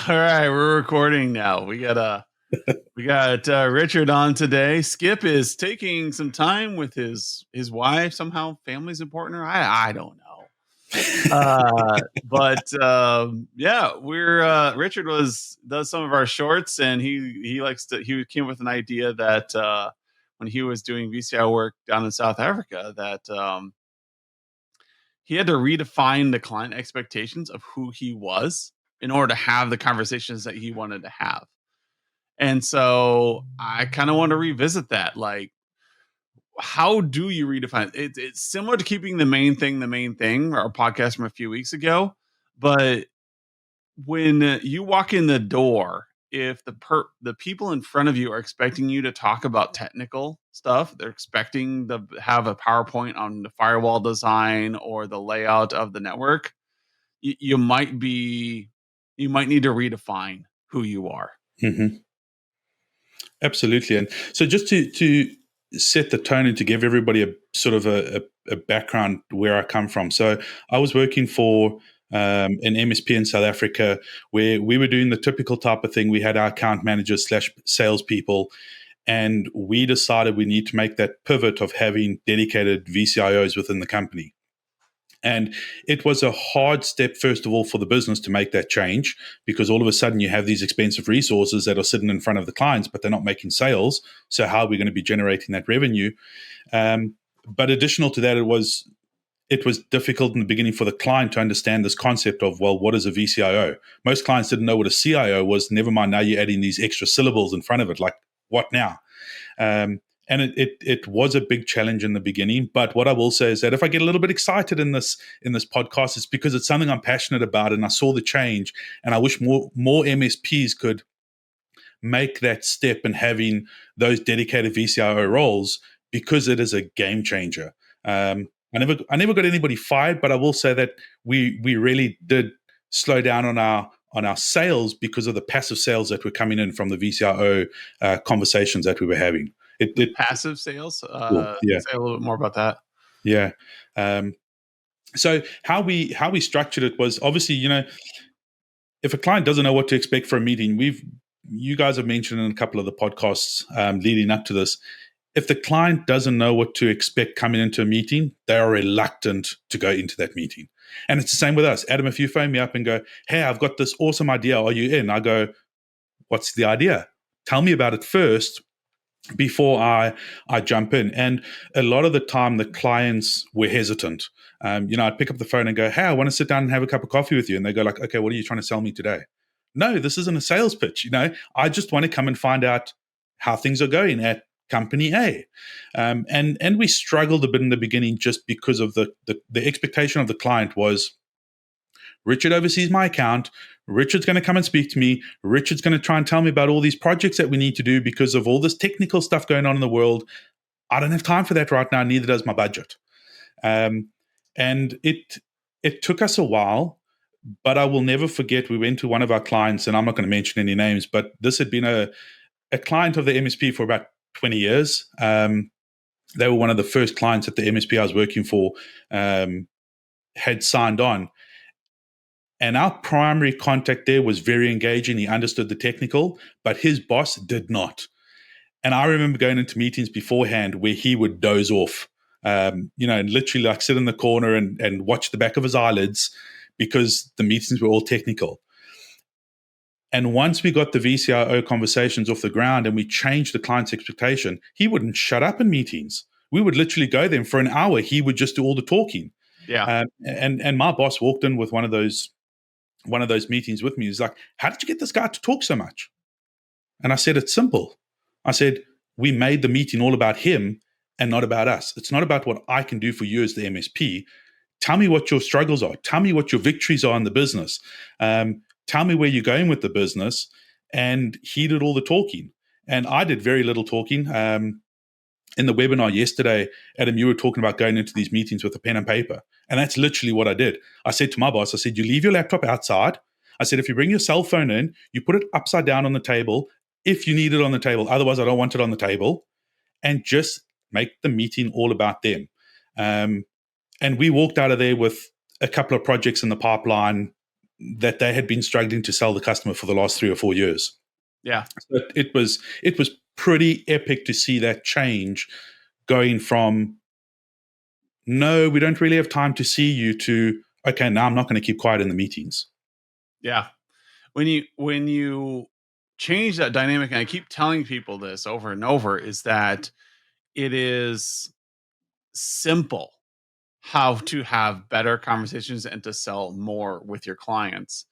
All right, we're recording now. We got Richard on today. Skip is taking some time with his wife. Somehow, family's important. Or I don't know. But yeah, we're Richard does some of our shorts, and he came up with an idea that when he was doing VCI work down in South Africa, that he had to redefine the client expectations of who he was in order to have the conversations that he wanted to have. And so I kind of want to revisit that. Like, how do you redefine it? It's similar to keeping the main thing, our podcast from a few weeks ago. But when you walk in the door, if the people in front of you are expecting you to talk about technical stuff, they're expecting to have a PowerPoint on the firewall design or the layout of the network, you might need to redefine who you are. Mm-hmm. Absolutely. And so just to set the tone and to give everybody a sort of a background where I come from. So I was working for an MSP in South Africa where we were doing the typical type of thing. We had our account managers / salespeople, and we decided we need to make that pivot of having dedicated VCIOs within the company. And it was a hard step, first of all, for the business to make that change, because all of a sudden you have these expensive resources that are sitting in front of the clients, but they're not making sales. So how are we going to be generating that revenue? But additional to that, it was difficult in the beginning for the client to understand this concept of, well, what is a VCIO? Most clients didn't know what a CIO was. Never mind, now you're adding these extra syllables in front of it. Like, what now? And it was a big challenge in the beginning. But what I will say is that if I get a little bit excited in this podcast, it's because it's something I'm passionate about, and I saw the change, and I wish more MSPs could make that step in having those dedicated VCIO roles, because it is a game changer. I never got anybody fired, but I will say that we really did slow down on our sales because of the passive sales that were coming in from the VCIO conversations that we were having. Passive sales. Yeah. Say a little bit more about that. Yeah. So how we structured it was, obviously, if a client doesn't know what to expect for a meeting, you guys have mentioned in a couple of the podcasts leading up to this, if the client doesn't know what to expect coming into a meeting, they are reluctant to go into that meeting. And it's the same with us. Adam, if you phone me up and go, hey, I've got this awesome idea, are you in? I go, what's the idea? Tell me about it first before I jump in. And a lot of the time, the clients were hesitant. I'd pick up the phone and go, hey, I want to sit down and have a cup of coffee with you. And they go like, okay, what are you trying to sell me today? No, this isn't a sales pitch. I just want to come and find out how things are going at company A. And we struggled a bit in the beginning just because of the expectation of the client was, Richard oversees my account. Richard's going to come and speak to me. Richard's going to try and tell me about all these projects that we need to do because of all this technical stuff going on in the world. I don't have time for that right now. Neither does my budget. And it took us a while, but I will never forget, we went to one of our clients, and I'm not going to mention any names, but this had been a client of the MSP for about 20 years. They were one of the first clients that the MSP I was working for had signed on. And our primary contact there was very engaging. He understood the technical, but his boss did not. And I remember going into meetings beforehand where he would doze off, and literally like sit in the corner and watch the back of his eyelids because the meetings were all technical. And once we got the VCIO conversations off the ground and we changed the client's expectation, he wouldn't shut up in meetings. We would literally go there for an hour. He would just do all the talking. Yeah. And my boss walked in with one of those meetings with me. He's like, how did you get this guy to talk so much? And I said, it's simple. I said, we made the meeting all about him and not about us. It's not about what I can do for you as the MSP. Tell me what your struggles are. Tell me what your victories are in the business. Tell me where you're going with the business. And he did all the talking. And I did very little talking. In the webinar yesterday, Adam, you were talking about going into these meetings with a pen and paper. And that's literally what I did. I said to my boss, I said, you leave your laptop outside. I said, if you bring your cell phone in, you put it upside down on the table if you need it on the table. Otherwise, I don't want it on the table. And just make the meeting all about them. And we walked out of there with a couple of projects in the pipeline, that they had been struggling to sell the customer for the last 3 or 4 years. Yeah. So it was pretty epic to see that change, going from no, we don't really have time to see you, to okay, now I'm not going to keep quiet in the meetings. Yeah. When you change that dynamic, and I keep telling people this over and over, is that it is simple how to have better conversations and to sell more with your clients.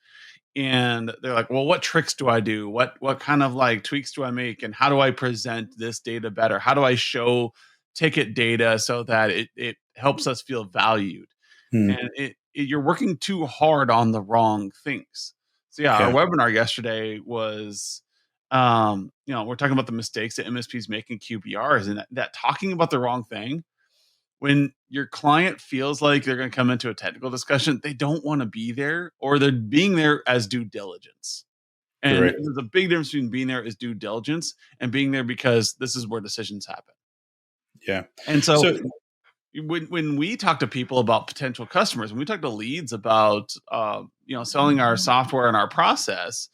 And they're like, well, what tricks do I do? What kind of like tweaks do I make? And how do I present this data better? How do I show ticket data so that it helps us feel valued? Hmm. And you're working too hard on the wrong things. So yeah, our Yeah, webinar yesterday was we're talking about the mistakes that MSPs make in QBRs, and that talking about the wrong thing, when your client feels like they're going to come into a technical discussion, they don't want to be there, or they're being there as due diligence. And correct. there's a big difference between being there as due diligence and being there because this is where decisions happen. Yeah. And so So, when we talk to people about potential customers, when we talk to leads about selling our software and our process,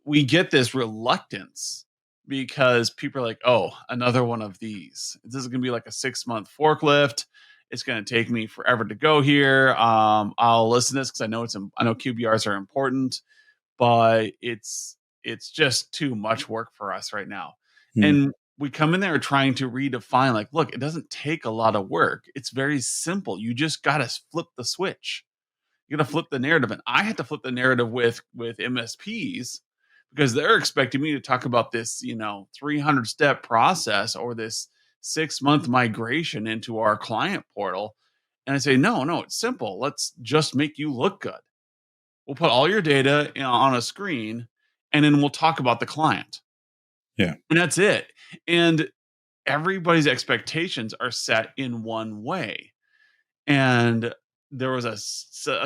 we get this reluctance because people are like, oh, another one of these. This is going to be like a 6-month forklift. It's going to take me forever to go here. I'll listen to this because I know QBRs are important, but it's just too much work for us right now. hmm, And we come in there trying to redefine, like, look, it doesn't take a lot of work. It's very simple. You just got to flip the switch. You got to flip the narrative. And I had to flip the narrative with MSPs because they're expecting me to talk about this, 300-step process or this 6-month migration into our client portal. And I say, no, it's simple. Let's just make you look good. We'll put all your data on a screen, and then we'll talk about the client. yeah. And that's it. And everybody's expectations are set in one way. And there was a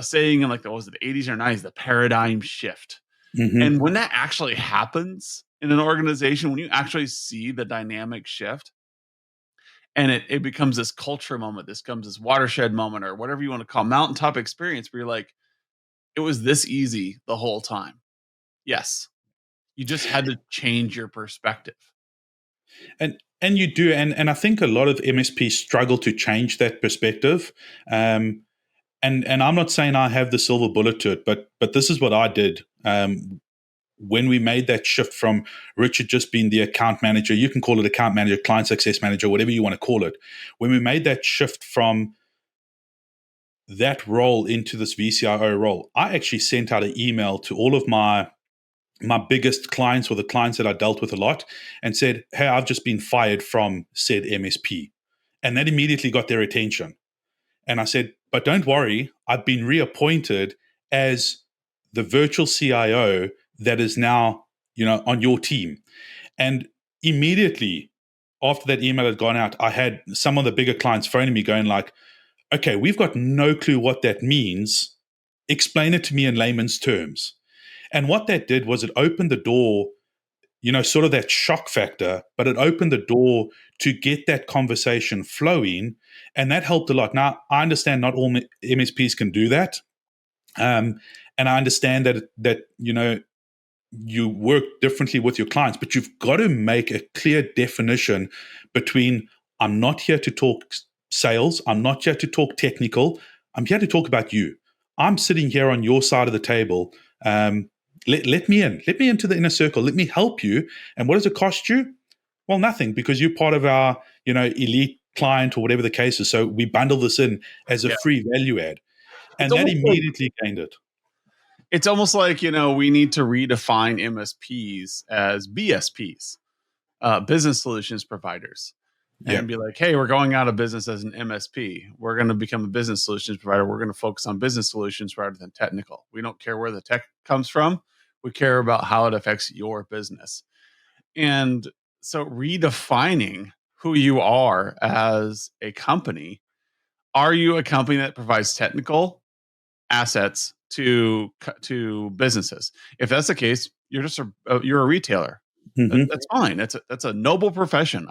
saying in like the 80s or 90s, the paradigm shift. Hmm. And when that actually happens in an organization, when you actually see the dynamic shift, and it becomes this culture moment, this becomes this watershed moment, or whatever you want to call mountaintop experience, where you're like, it was this easy the whole time. Yes. You just had to change your perspective. And you do, and I think a lot of MSPs struggle to change that perspective. And I'm not saying I have the silver bullet to it, but this is what I did. When we made that shift from Richard just being the account manager, you can call it account manager, client success manager, whatever you want to call it. When we made that shift from that role into this VCIO role, I actually sent out an email to all of my biggest clients, or the clients that I dealt with a lot, and said, hey, I've just been fired from said MSP. And that immediately got their attention. And I said, but don't worry, I've been reappointed as the virtual CIO that is now, on your team. And immediately after that email had gone out, I had some of the bigger clients phoning me going like, okay, we've got no clue what that means. Explain it to me in layman's terms. And what that did was it opened the door, sort of that shock factor, but it opened the door to get that conversation flowing. And that helped a lot. Now, I understand not all MSPs can do that. And I understand that you work differently with your clients, but you've got to make a clear definition between I'm not here to talk sales, I'm not here to talk technical, I'm here to talk about you. I'm sitting here on your side of the table. Let me in. Let me into the inner circle. Let me help you. And what does it cost you? Well, nothing, because you're part of our, elite client or whatever the case is. So we bundle this in as a Yeah. free value add. It's And that almost like immediately gained it. we need to redefine MSPs as BSPs, business solutions providers, Yeah. and be like, hey, we're going out of business as an MSP. We're going to become a business solutions provider. We're going to focus on business solutions rather than technical. We don't care where the tech comes from. We care about how it affects your business. And so redefining who you are as a company. Are you a company that provides technical assets to businesses? If that's the case, you're just you're a retailer. Hmm. That's fine. That's a noble profession.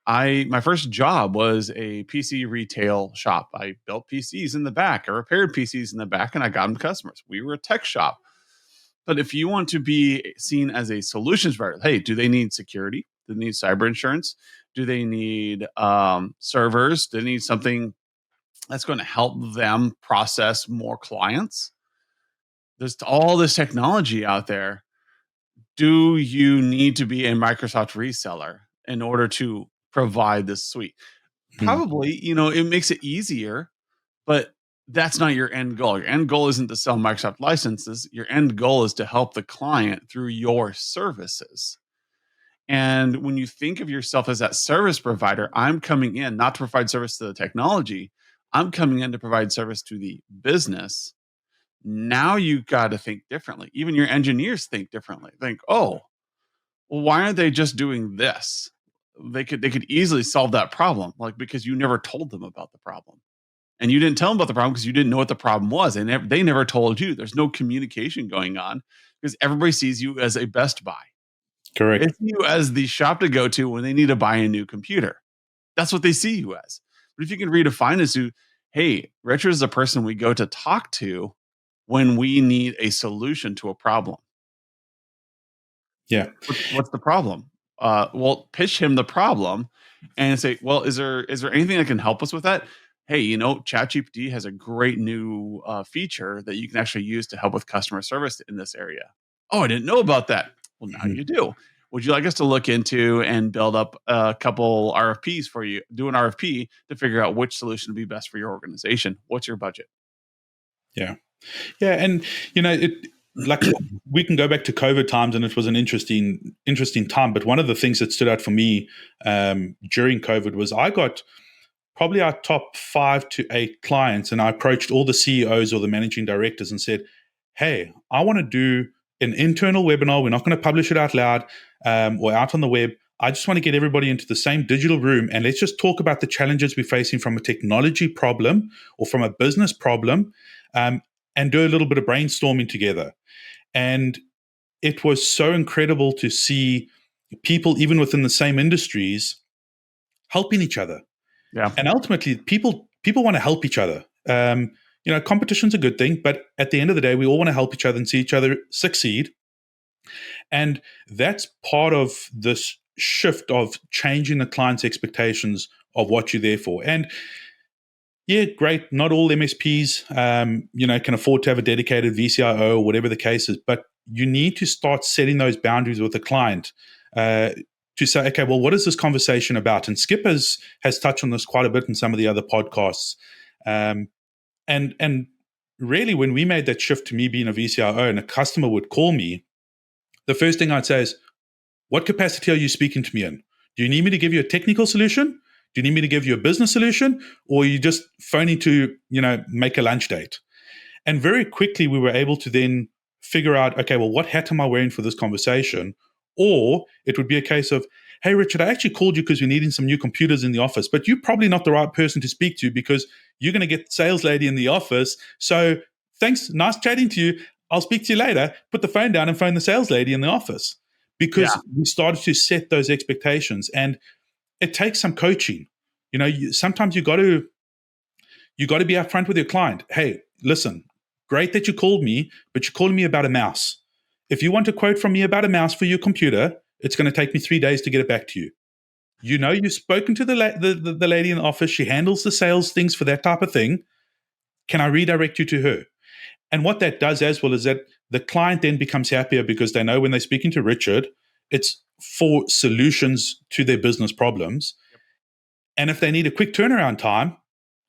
My first job was a PC retail shop. I built PCs in the back, I repaired PCs in the back, and I got them to customers. We were a tech shop. But if you want to be seen as a solutions provider, hey, do they need security? Do they need cyber insurance? Do they need servers? Do they need something that's going to help them process more clients? There's all this technology out there. Do you need to be a Microsoft reseller in order to provide this suite? Mm. Probably, it makes it easier, but that's not your end goal. Your end goal isn't to sell Microsoft licenses. Your end goal is to help the client through your services. And when you think of yourself as that service provider, I'm coming in not to provide service to the technology. I'm coming in to provide service to the business. Now you've got to think differently. Even your engineers think differently. Think, oh, well, why aren't they just doing this? They could easily solve that problem, like because you never told them about the problem. And you didn't tell them about the problem because you didn't know what the problem was. And they never told you. There's no communication going on because everybody sees you as a Best Buy. They Correct. see you as the shop to go to when they need to buy a new computer. That's what they see you as. But if you can redefine it to, hey, Richard is the person we go to talk to when we need a solution to a problem. Yeah. What's the problem? Well, pitch him the problem and say, well, is there anything that can help us with that? Hey, ChatGPT has a great new feature that you can actually use to help with customer service in this area. Oh, I didn't know about that. Well, now Mhm. you do. Would you like us to look into and build up a couple RFPs for you? Do an RFP to figure out which solution would be best for your organization. What's your budget? Yeah. Yeah. And, it, like, we can go back to COVID times, and it was an interesting time. But one of the things that stood out for me during COVID was I got probably our top 5 to 8 clients, and I approached all the CEOs or the managing directors and said, hey, I want to do an internal webinar. We're not going to publish it out loud or out on the web. I just want to get everybody into the same digital room, and let's just talk about the challenges we're facing from a technology problem or from a business problem, and do a little bit of brainstorming together. And it was so incredible to see people, even within the same industries, helping each other. Yeah. And ultimately, people want to help each other. Competition's a good thing, but at the end of the day, we all want to help each other and see each other succeed. And that's part of this shift of changing the client's expectations of what you're there for. And yeah, great. Not all MSPs, can afford to have a dedicated VCIO or whatever the case is, but you need to start setting those boundaries with the client. To say, okay, well, what is this conversation about? And Skip has touched on this quite a bit in some of the other podcasts. And really, when we made that shift to me being a VCIO and a customer would call me, the first thing I'd say is, what capacity are you speaking to me in? Do you need me to give you a technical solution? Do you need me to give you a business solution? Or are you just phoning to, make a lunch date? And very quickly, we were able to then figure out, okay, well, what hat am I wearing for this conversation? Or it would be a case of, hey, Richard, I actually called you because we're needing some new computers in the office, but you're probably not the right person to speak to because you're going to get the sales lady in the office. So thanks, nice chatting to you. I'll speak to you later. Put the phone down and phone the sales lady in the office, Yeah. because we started to set those expectations. And it takes some coaching. Sometimes you got to be upfront with your client. Hey, listen, great that you called me, but you're calling me about a mouse. If you want a quote from me about a mouse for your computer, it's going to take me 3 days to get it back to you. You've spoken to the lady in the office. She handles the sales things for that type of thing. Can I redirect you to her? And what that does as well is that the client then becomes happier because they know when they're speaking to Richard, it's for solutions to their business problems. And if they need a quick turnaround time,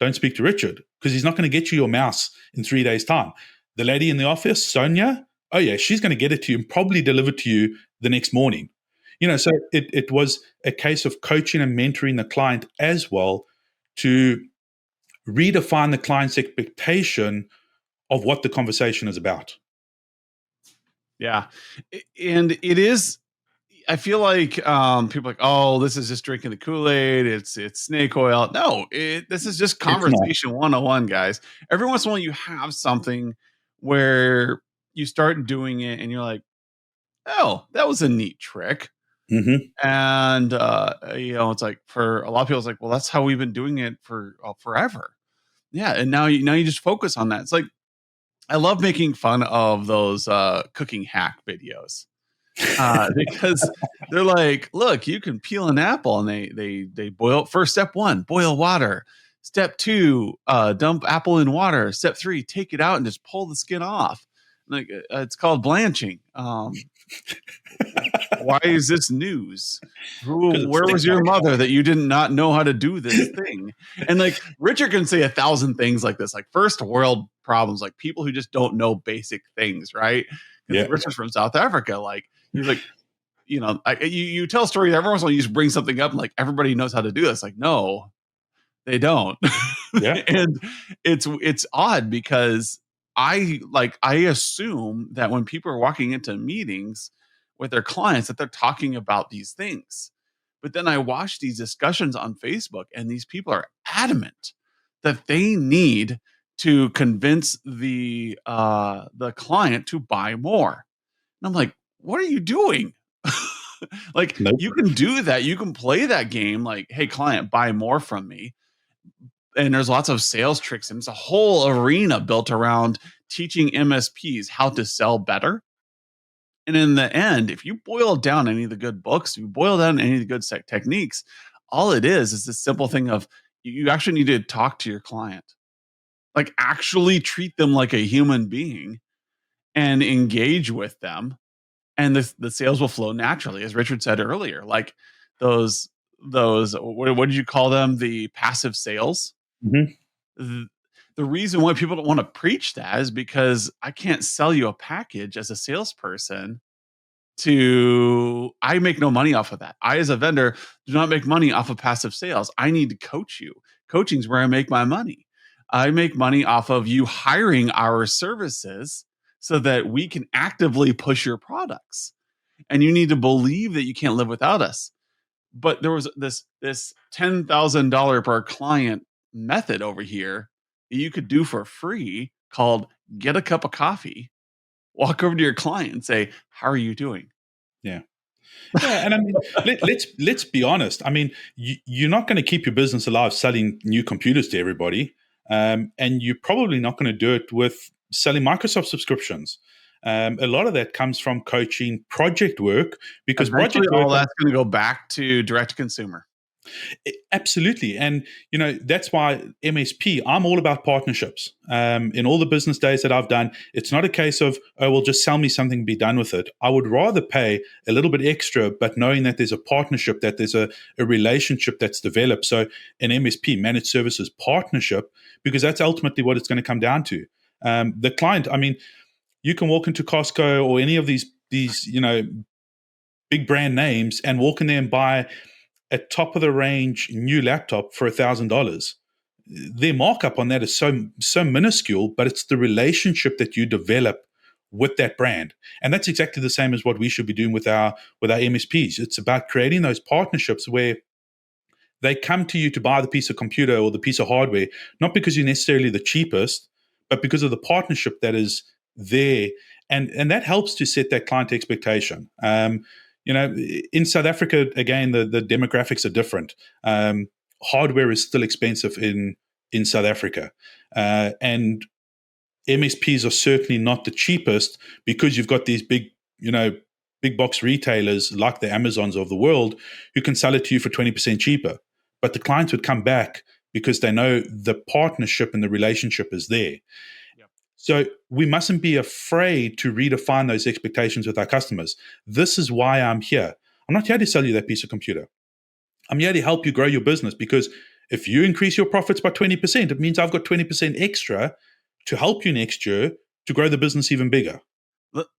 don't speak to Richard because he's not going to get you your mouse in 3 days' time. The lady in the office, Sonia, oh yeah, she's going to get it to you and probably deliver to you the next morning. So it was a case of coaching and mentoring the client as well to redefine the client's expectation of what the conversation is about. Yeah. And it is, I feel like people are like, oh, this is just drinking the Kool-Aid. It's snake oil. No, this is just It's not. conversation 101, guys. Every once in a while, you have something where you start doing it, and you're like, oh, that was a neat trick. Mm-hmm. And it's like, for a lot of people, it's like, well, that's how we've been doing it for forever. Yeah, and now you just focus on that. It's like, I love making fun of those cooking hack videos, because they're like, look, you can peel an apple, and they boil. First, step one, boil water. Step two, dump apple in water. Step three, take it out and just pull the skin off. Like, it's called blanching. Why is this news? Because it Where was stinks your like mother that you did not know how to do this thing? And like, Richard can say 1,000 things like this, like first world problems, like people who just don't know basic things, right? Because yeah. Richard's from South Africa. Like, he's like, you tell stories every once in a while, you just bring something up and like everybody knows how to do this. Like, no, they don't. Yeah. And it's odd because I assume that when people are walking into meetings with their clients, that they're talking about these things. But then I watch these discussions on Facebook, and these people are adamant that they need to convince the client to buy more. And I'm like, what are you doing? Like, Nope. you can do that. You can play that game like, hey, client, buy more from me. And there's lots of sales tricks, and it's a whole arena built around teaching MSPs how to sell better. And in the end, if you boil down any of the good books, if you boil down any of the good techniques, all it is this simple thing of, you actually need to talk to your client, like actually treat them like a human being and engage with them, and the sales will flow naturally, as Richard said earlier. Like, those what did you call them? The passive sales. Mm-hmm. The, the reason why people don't want to preach that is because I can't sell you a package as a salesperson. I make no money off of that. I, as a vendor, do not make money off of passive sales. I need to coach you. Coaching is where I make my money. I make money off of you hiring our services so that we can actively push your products. And you need to believe that you can't live without us. But there was this $10,000 per client method over here that you could do for free, called get a cup of coffee, walk over to your client and say, how are you doing? Yeah. Yeah, and I mean, let's be honest. I mean, you're not going to keep your business alive selling new computers to everybody, and you're probably not going to do it with selling Microsoft subscriptions. A lot of that comes from coaching project work, because Eventually, project all work, that's going to go back to direct to consumer. absolutely. And that's why MSP, I'm all about partnerships. In all the business days that I've done, it's not a case of, oh, well, just sell me something and be done with it. I would rather pay a little bit extra, but knowing that there's a partnership, that there's a relationship that's developed. So an MSP, managed services partnership, because that's ultimately what it's going to come down to. The client, I mean, you can walk into Costco or any of these big brand names and walk in there and buy a top of the range new laptop for $1,000. Their markup on that is so minuscule, but it's the relationship that you develop with that brand, and that's exactly the same as what we should be doing with our MSPs. It's about creating those partnerships where they come to you to buy the piece of computer or the piece of hardware, not because you're necessarily the cheapest, but because of the partnership that is there. And that helps to set that client expectation. In South Africa, again, the demographics are different. Hardware is still expensive in South Africa. And MSPs are certainly not the cheapest, because you've got these big box retailers like the Amazons of the world who can sell it to you for 20% cheaper. But the clients would come back because they know the partnership and the relationship is there. Yep. So we mustn't be afraid to redefine those expectations with our customers. This is why I'm here. I'm not here to sell you that piece of computer. I'm here to help you grow your business, because if you increase your profits by 20%, it means I've got 20% extra to help you next year to grow the business even bigger.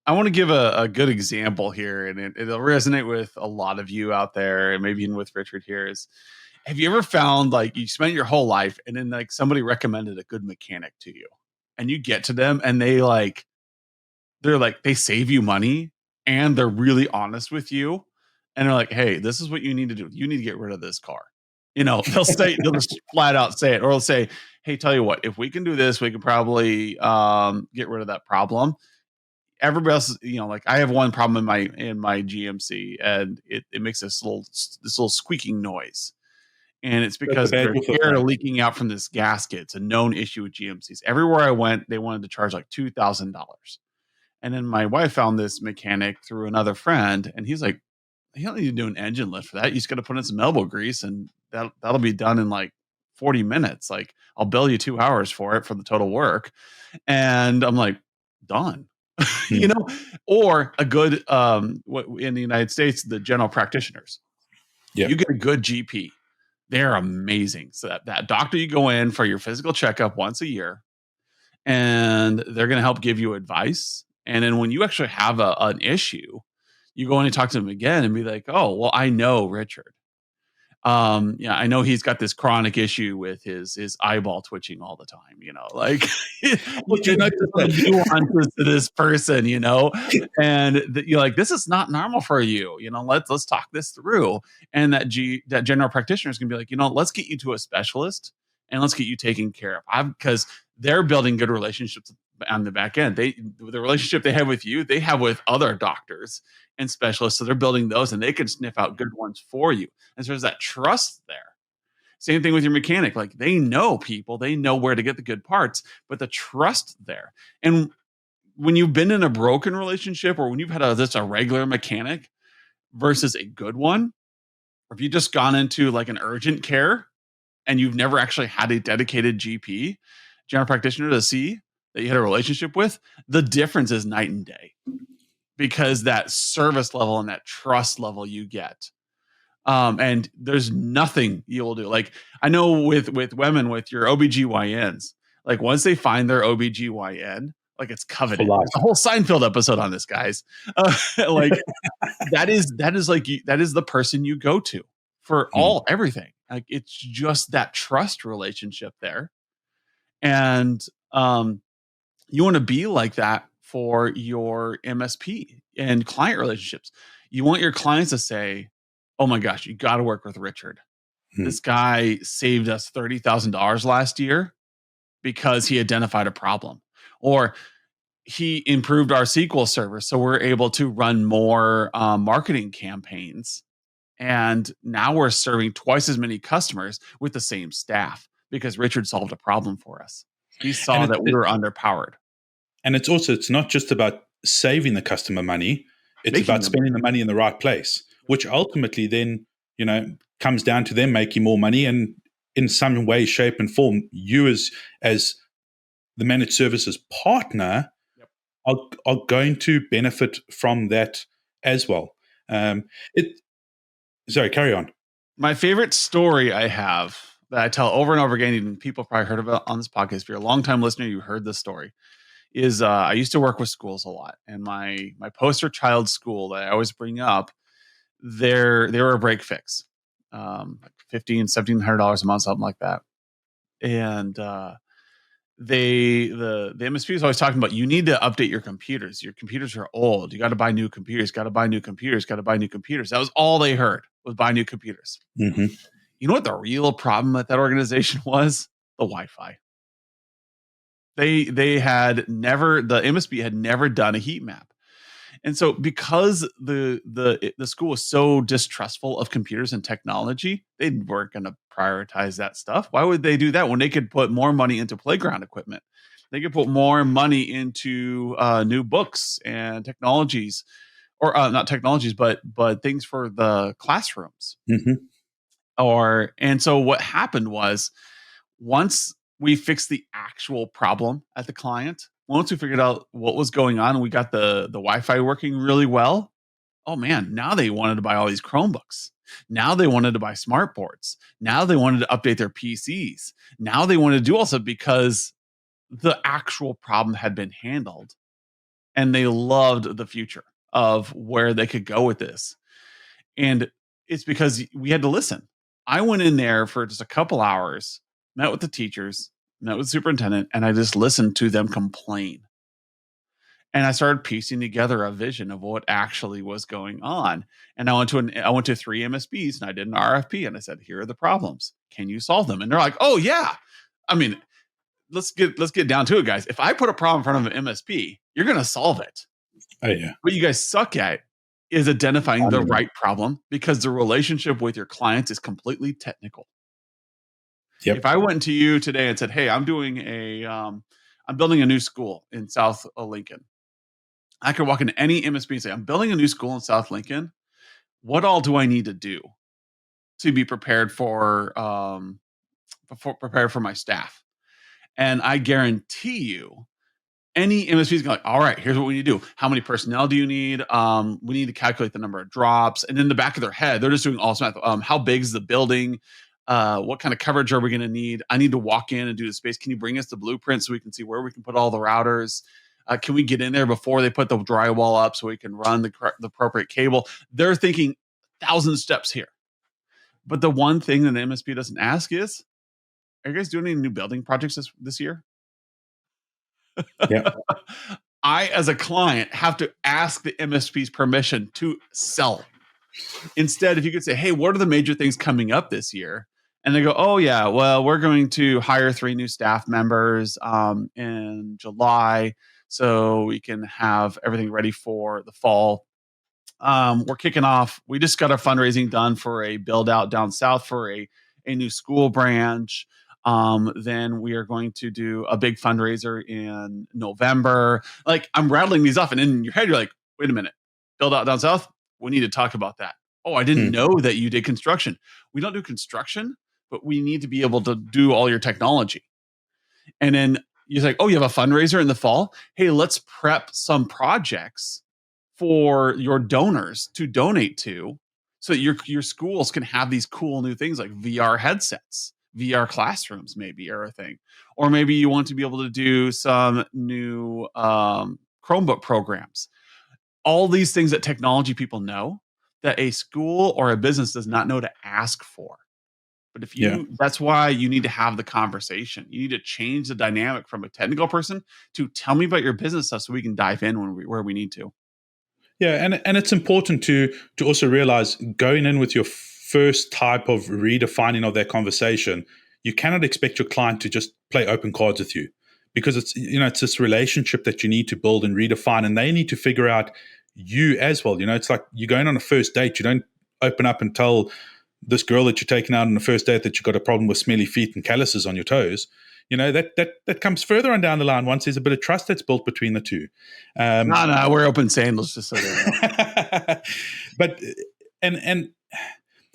I want to give a good example here, and it'll resonate with a lot of you out there, and maybe even with Richard here. Is, have you ever found, like, you spent your whole life and then like somebody recommended a good mechanic to you, and you get to them and they save you money, and they're really honest with you, and they're like, hey, this is what you need to do. You need to get rid of this car. They'll just flat out say it, or they'll say, hey, tell you what, if we can do this, we can probably get rid of that problem. everybody else, like I have one problem in my GMC, and it makes this little squeaking noise. And it's That's a because bad there's roof of air fun. leaking out from this gasket. It's a known issue with GMCs. Everywhere I went, they wanted to charge like $2,000. And then my wife found this mechanic through another friend, and he's like, "You don't need to do an engine lift for that. You just got to put in some elbow grease, and that'll be done in like 40 minutes. Like, I'll bill you 2 hours for it for the total work." And I'm like, done. you Hmm. know, or a good in the United States, the general practitioners. Yeah. You get a good GP. They're amazing. So that doctor, you go in for your physical checkup once a year, and they're going to help give you advice. And then when you actually have an issue, you go in and talk to them again and be like, "Oh, well, I know Richard. Yeah, I know he's got this chronic issue with his eyeball twitching all the time, like Would you notice the that? nuances to this person, and you're like, this is not normal for you, let's talk this through. And that general practitioner is gonna be like, let's get you to a specialist and let's get you taken care of. Because they're building good relationships on the back end. The relationship they have with you, they have with other doctors and specialists. So they're building those, and they can sniff out good ones for you. And so there's that trust there. Same thing with your mechanic. Like, they know people, they know where to get the good parts, but the trust there. And when you've been in a broken relationship, or when you've had just a regular mechanic versus a good one, or if you've just gone into like an urgent care and you've never actually had a dedicated GP, general practitioner, to see that you had a relationship with, the difference is night and day, because that service level and that trust level you get. And there's nothing you will do. Like, I know with women, with your OBGYNs, like once they find their OBGYN, like, it's For coveted. life. There's a whole Seinfeld episode on this, guys. Like, that is the person you go to for Hmm. everything. Like, it's just that trust relationship there. And you want to be like that for your MSP and client relationships. You want your clients to say, "Oh my gosh, you got to work with Richard. Hmm. This guy saved us $30,000 last year because he identified a problem." Or, "He improved our SQL server, so we're able to run more marketing campaigns. And now we're serving twice as many customers with the same staff because Richard solved a problem for us. He And saw that we were underpowered." it's not just about saving the customer money, it's Making about them. spending the money in the right place, which ultimately then, comes down to them making more money. And in some way, shape, and form, you as the managed services partner Yep. are going to benefit from that as well. It Sorry, carry on. My favorite story I have that I tell over and over again, and people probably heard about on this podcast. If you're a longtime listener, you heard this story. Is I used to work with schools a lot, and my poster child school that I always bring up, they were a break fix, like $1,500-$1,700 a month, something like that. And the MSP is always talking about, you need to update your computers. Your computers are old. You got to buy new computers. Got to buy new computers. Got to buy new computers. That was all they heard, was buy new computers. Hmm. You know what the real problem at that organization was? The Wi-Fi. They had never the MSP had never done a heat map. And so, because the school was so distrustful of computers and technology, they weren't going to prioritize that stuff. Why would they do that when they could put more money into playground equipment? They could put more money into new books and technologies, or not technologies, but things for the classrooms. Hmm. And so what happened was, once we fixed the actual problem at the client, once we figured out what was going on and we got the Wi-Fi working really well, oh man, now they wanted to buy all these Chromebooks. Now they wanted to buy smart boards. Now they wanted to update their PCs. Now they wanted to do also, because the actual problem had been handled, and they loved the future of where they could go with this. And it's because we had to listen. I went in there for just a couple hours, met with the teachers, met with the superintendent, and I just listened to them complain. And I started piecing together a vision of what actually was going on. And I went to 3 MSPs, and I did an RFP, and I said, "Here are the problems. Can you solve them?" And they're like, "Oh yeah." I mean, let's get down to it, guys. If I put a problem in front of an MSP, you're going to solve it. Oh yeah. What you guys suck at is identifying the right problem, because the relationship with your clients is completely technical. Yep. If I went to you today and said, "Hey, I'm building a new school in South Lincoln," I could walk into any MSP and say, "I'm building a new school in South Lincoln. What all do I need to do to be prepared for my staff?" And I guarantee you, any MSP is going, "All right, here's what we need to do. How many personnel do you need? We need to calculate the number of drops." And in the back of their head, they're just doing all this math. How big is the building? What kind of coverage are we going to need? I need to walk in and do the space. Can you bring us the blueprint so we can see where we can put all the routers? Can we get in there before they put the drywall up so we can run the appropriate cable? They're thinking 1,000 steps here. But the one thing that the MSP doesn't ask is, "Are you guys doing any new building projects this year?" Yep. I, as a client, have to ask the MSP's permission to sell. Instead, if you could say, "Hey, what are the major things coming up this year?" And they go, "Oh, yeah, well, we're going to hire 3 new staff members in July so we can have everything ready for the fall. We're kicking off. We just got our fundraising done for a build out down south for a new school branch. Then we are going to do a big fundraiser in November." Like, I'm rattling these off, and in your head, you're like, "Wait a minute, build out down south? We need to talk about that. Oh, I didn't know that you did construction. We don't do construction, but we need to be able to do all your technology." And then you're like, "Oh, you have a fundraiser in the fall? Hey, let's prep some projects for your donors to donate to, so that your schools can have these cool new things like VR headsets, VR classrooms maybe are a thing. Or maybe you want to be able to do some new Chromebook programs." All these things that technology people know that a school or a business does not know to ask for. But Yeah. that's why you need to have the conversation. You need to change the dynamic from a technical person to, "Tell me about your business stuff so we can dive in where we need to." Yeah, and it's important to also realize, going in with your first type of redefining of that conversation, you cannot expect your client to just play open cards with you, because it's this relationship that you need to build and redefine, and they need to figure out you as well. It's like you're going on a first date. You don't open up and tell this girl that you're taking out on the first date that you've got a problem with smelly feet and calluses on your toes. That comes further on down the line once there's a bit of trust that's built between the two. No, we're open sandals, just so they know. But and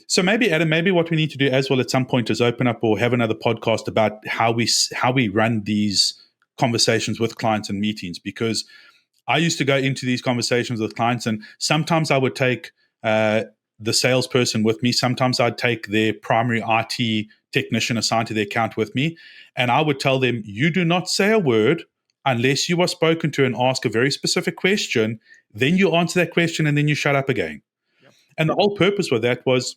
so maybe, Adam, maybe what we need to do as well at some point is open up or have another podcast about how we run these conversations with clients and meetings, because I used to go into these conversations with clients, and sometimes I would take the salesperson with me. Sometimes I'd take their primary IT technician assigned to the account with me, and I would tell them, "You do not say a word unless you are spoken to and ask a very specific question. Then you answer that question, and then you shut up again." Yep. And the whole purpose with that was,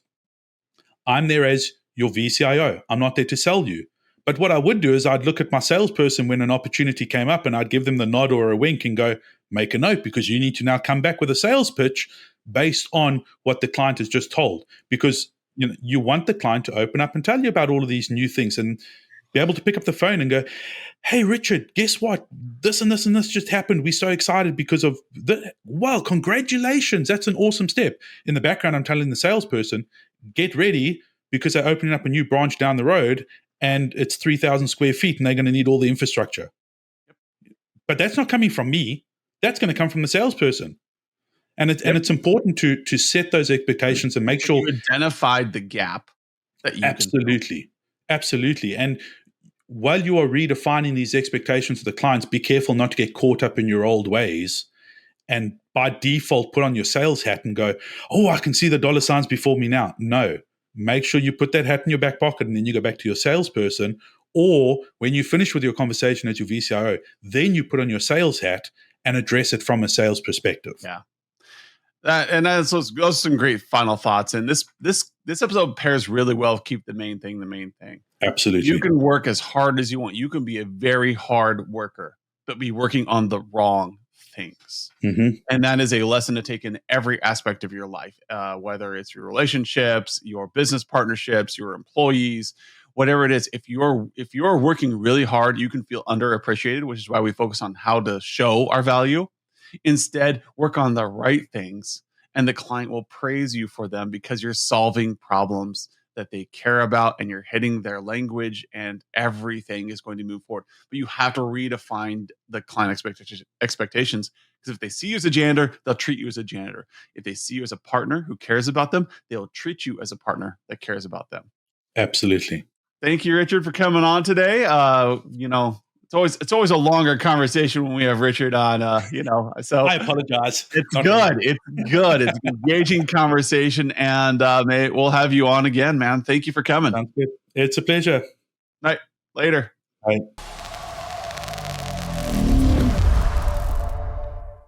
I'm there as your VCIO. I'm not there to sell you. But what I would do is I'd look at my salesperson when an opportunity came up, and I'd give them the nod or a wink and go, "Make a note, because you need to now come back with a sales pitch based on what the client has just told." Because you want the client to open up and tell you about all of these new things, and be able to pick up the phone and go, "Hey, Richard, guess what? This and this and this just happened. We're so excited because of wow, congratulations. That's an awesome step." In the background, I'm telling the salesperson, "Get ready, because they're opening up a new branch down the road, and it's 3,000 square feet, and they're going to need all the infrastructure." But that's not coming from me. That's going to come from the salesperson. And it's important to set those expectations and make sure you identified the gap that you absolutely, absolutely. And while you are redefining these expectations for the clients, be careful not to get caught up in your old ways and by default put on your sales hat and go, "Oh, I can see the dollar signs before me now." No, make sure you put that hat in your back pocket, and then you go back to your salesperson. Or when you finish with your conversation as your VCIO, then you put on your sales hat and address it from a sales perspective. Yeah. Those are some great final thoughts. And this episode pairs really well with keep the main thing the main thing. Absolutely. You can work as hard as you want. You can be a very hard worker, but be working on the wrong things. Mm-hmm. And that is a lesson to take in every aspect of your life, whether it's your relationships, your business partnerships, your employees, whatever it is. If you're working really hard, you can feel underappreciated, which is why we focus on how to show our value. Instead, work on the right things, and the client will praise you for them because you're solving problems that they care about and you're hitting their language, and everything is going to move forward. But you have to redefine the client expectations, because if they see you as a janitor, they'll treat you as a janitor. If they see you as a partner who cares about them, they'll treat you as a partner that cares about them. Absolutely. Thank you, Richard, for coming on today. It's always a longer conversation when we have Richard on. So I apologize. it's Not good. really. It's good. It's an engaging conversation, and we'll have you on again, man. Thank you for coming. Sounds good. It's a pleasure. Night. Later. Bye.